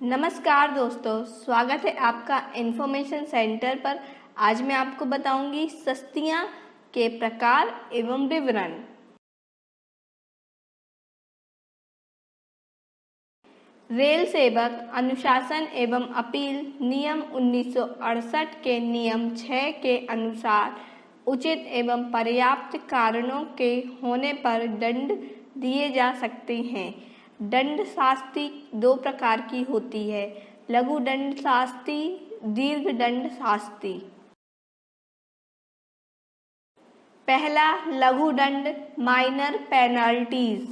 नमस्कार दोस्तों, स्वागत है आपका इन्फॉर्मेशन सेंटर पर। आज मैं आपको बताऊंगी सस्तियां के प्रकार एवं विवरण। रेल सेवक अनुशासन एवं अपील नियम 1968 के नियम 6 के अनुसार उचित एवं पर्याप्त कारणों के होने पर दंड दिए जा सकते हैं। दंड शास्ति दो प्रकार की होती है, लघु दंड शास्ति, दीर्घ दंड शास्ति। पहला लघु दंड माइनर पेनल्टीज।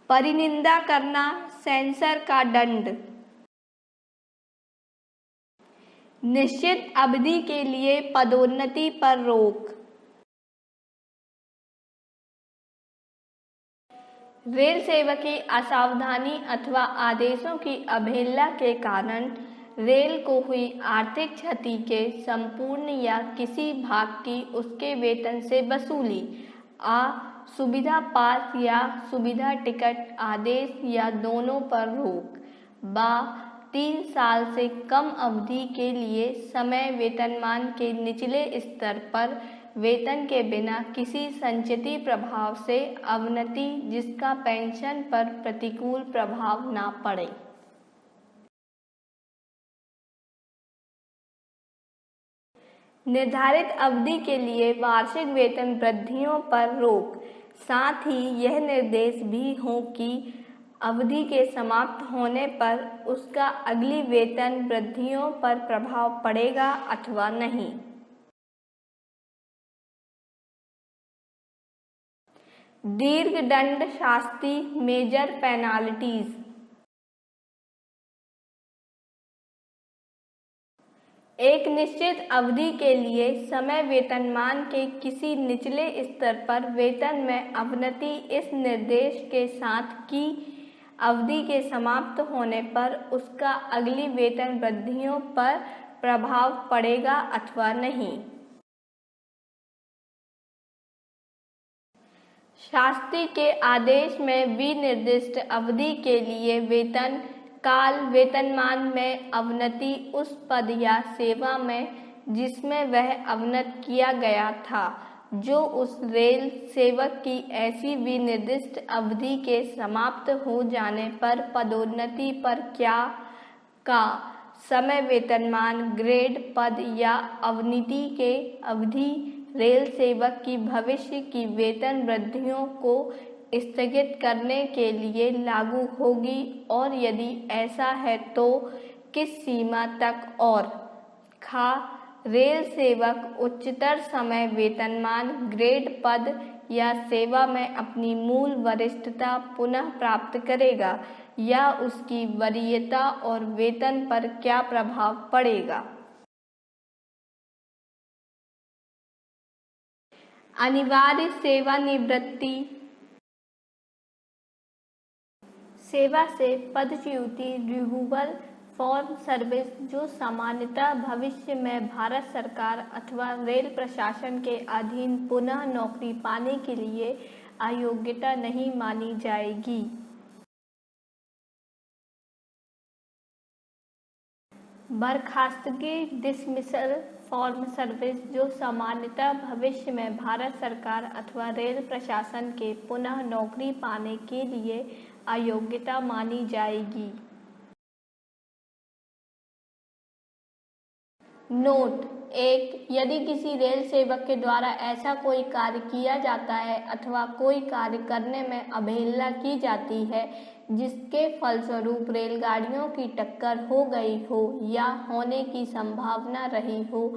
परिनिंदा करना, सेंसर का दंड। निश्चित अवधि के लिए पदोन्नति पर रोक। रेल सेवक की असावधानी अथवा आदेशों की अवहेलना के कारण रेल को हुई आर्थिक क्षति के संपूर्ण या किसी भाग की उसके वेतन से वसूली। सुविधा पास या सुविधा टिकट आदेश या दोनों पर रोक। 3 साल से कम अवधि के लिए समय वेतनमान के निचले स्तर पर वेतन के बिना किसी संचित प्रभाव से अवनति जिसका पेंशन पर प्रतिकूल प्रभाव न पड़े। निर्धारित अवधि के लिए वार्षिक वेतन वृद्धियों पर रोक। साथ ही यह निर्देश भी हो कि अवधि के समाप्त होने पर उसका अगली वेतन वृद्धियों पर प्रभाव पड़ेगा अथवा नहीं। दीर्घ दंड शास्ति मेजर पेनाल्टीज। एक निश्चित अवधि के लिए समय वेतनमान के किसी निचले स्तर पर वेतन में अवनति इस निर्देश के साथ कि अवधि के समाप्त होने पर उसका अगली वेतन वृद्धियों पर प्रभाव पड़ेगा अथवा नहीं। शास्ति के आदेश में विनिर्दिष्ट अवधि के लिए वेतन काल वेतनमान में अवनति उस पद या सेवा में जिसमें वह अवनत किया गया था, जो उस रेल सेवक की ऐसी विनिर्दिष्ट अवधि के समाप्त हो जाने पर पदोन्नति पर क्या का समय वेतनमान ग्रेड पद या अवनति के अवधि रेल सेवक की भविष्य की वेतन वृद्धियों को स्थगित करने के लिए लागू होगी और यदि ऐसा है तो किस सीमा तक। और रेल सेवक उच्चतर समय वेतनमान ग्रेड पद या सेवा में अपनी मूल वरिष्ठता पुनः प्राप्त करेगा या उसकी वरीयता और वेतन पर क्या प्रभाव पड़ेगा। अनिवार्य सेवानिवृत्ति। सेवा से पदच्युति रिमूवल फॉर सर्विस जो सामान्यतः भविष्य में भारत सरकार अथवा रेल प्रशासन के अधीन पुनः नौकरी पाने के लिए अयोग्यता नहीं मानी जाएगी। बर्खास्तगी डिसमिसल फॉर्म सर्विस जो सामान्यतः भविष्य में भारत सरकार अथवा रेल प्रशासन के पुनः नौकरी पाने के लिए अयोग्यता मानी जाएगी। नोट 1, यदि किसी रेल सेवक के द्वारा ऐसा कोई कार्य किया जाता है अथवा कोई कार्य करने में अवहेलना की जाती है जिसके फलस्वरूप रेलगाड़ियों की टक्कर हो गई हो या होने की संभावना रही हो,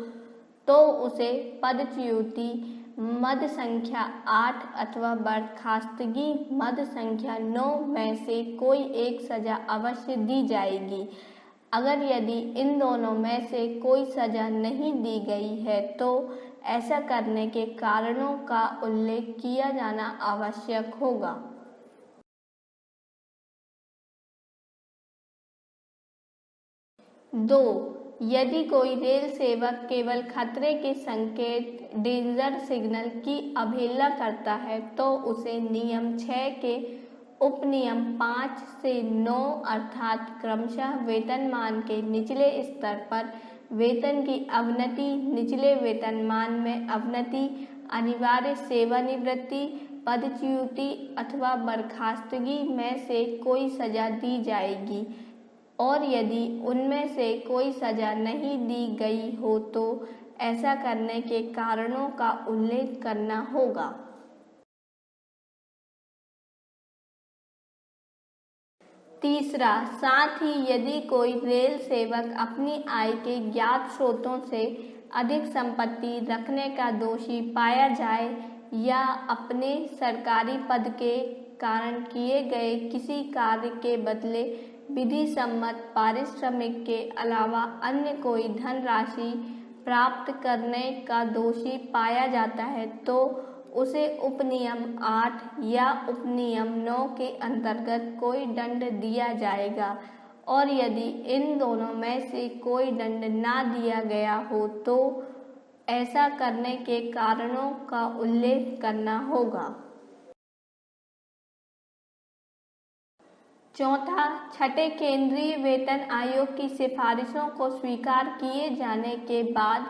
तो उसे पदच्युति मद संख्या 8 अथवा बर्खास्तगी मद संख्या 9 में से कोई एक सजा अवश्य दी जाएगी। अगर यदि इन दोनों में से कोई सजा नहीं दी गई है तो ऐसा करने के कारणों का उल्लेख किया जाना आवश्यक होगा। 2, यदि कोई रेल सेवक केवल खतरे के संकेत डेंजर सिग्नल की अवहेलना करता है तो उसे नियम 6 के उपनियम 5 से 9 अर्थात क्रमशः वेतनमान के निचले स्तर पर वेतन की अवनति, निचले वेतनमान में अवनति, अनिवार्य सेवानिवृत्ति, पदच्युति अथवा बर्खास्तगी में से कोई सजा दी जाएगी और यदि उनमें से कोई सजा नहीं दी गई हो तो ऐसा करने के कारणों का उल्लेख करना होगा। तीसरा, साथ ही यदि कोई रेल सेवक अपनी आय के ज्ञात स्रोतों से अधिक संपत्ति रखने का दोषी पाया जाए या अपने सरकारी पद के कारण किए गए किसी कार्य के बदले विधि सम्मत पारिश्रमिक के अलावा अन्य कोई धनराशि प्राप्त करने का दोषी पाया जाता है तो उसे उपनियम 8 या उपनियम 9 के अंतर्गत कोई दंड दिया जाएगा और यदि इन दोनों में से कोई दंड ना दिया गया हो तो ऐसा करने के कारणों का उल्लेख करना होगा। चौथा, छठे केंद्रीय वेतन आयोग की सिफारिशों को स्वीकार किए जाने के बाद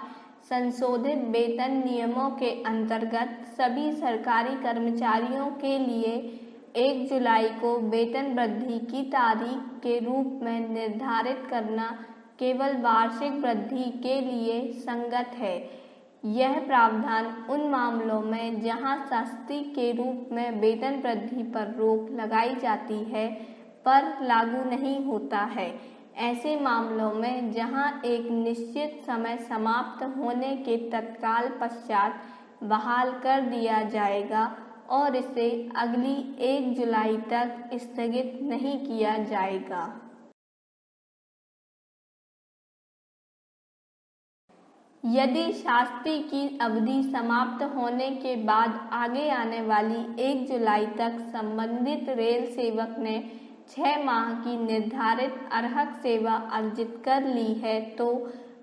संशोधित वेतन नियमों के अंतर्गत सभी सरकारी कर्मचारियों के लिए 1 जुलाई को वेतन वृद्धि की तारीख के रूप में निर्धारित करना केवल वार्षिक वृद्धि के लिए संगत है। यह प्रावधान उन मामलों में जहां सस्ती के रूप में वेतन वृद्धि पर रोक लगाई जाती है पर लागू नहीं होता है। ऐसे मामलों में जहां एक निश्चित समय समाप्त होने के तत्काल पश्चात बहाल कर दिया जाएगा और इसे अगली 1 जुलाई तक स्थगित नहीं किया जाएगा। यदि शास्ति की अवधि समाप्त होने के बाद आगे आने वाली 1 जुलाई तक संबंधित रेल सेवक ने 6 माह की निर्धारित अर्हक सेवा अर्जित कर ली है तो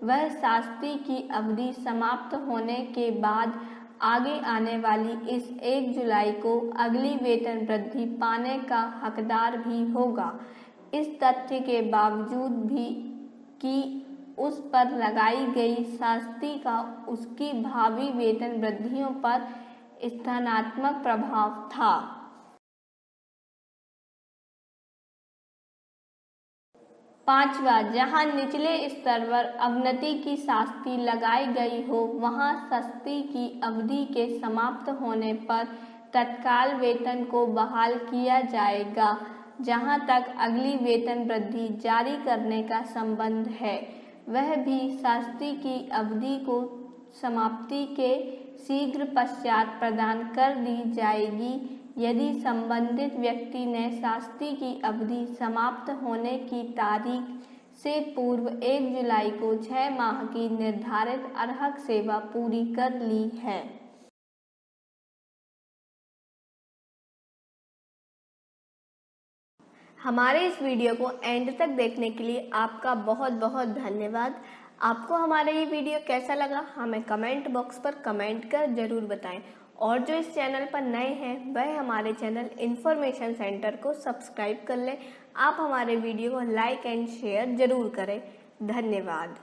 वह शास्ति की अवधि समाप्त होने के बाद आगे आने वाली इस 1 जुलाई को अगली वेतन वृद्धि पाने का हकदार भी होगा। इस तथ्य के बावजूद भी कि उस पर लगाई गई शास्ति का उसकी भावी वेतन वृद्धियों पर स्थानात्मक प्रभाव था। पांचवा, जहां निचले स्तर पर अवनति की शास्ति लगाई गई हो वहां शास्ति की अवधि के समाप्त होने पर तत्काल वेतन को बहाल किया जाएगा। जहां तक अगली वेतन वृद्धि जारी करने का संबंध है वह भी शास्ति की अवधि को समाप्ति के शीघ्र पश्चात प्रदान कर दी जाएगी यदि संबंधित व्यक्ति ने शास्ति की अवधि समाप्त होने की तारीख से पूर्व 1 जुलाई को 6 माह की निर्धारित अर्हक सेवा पूरी कर ली है। हमारे इस वीडियो को एंड तक देखने के लिए आपका बहुत बहुत धन्यवाद। आपको हमारा ये वीडियो कैसा लगा हमें कमेंट बॉक्स पर कमेंट कर जरूर बताएं और जो इस चैनल पर नए हैं वह हमारे चैनल इन्फॉर्मेशन सेंटर को सब्सक्राइब कर लें। आप हमारे वीडियो को लाइक एंड शेयर जरूर करें। धन्यवाद।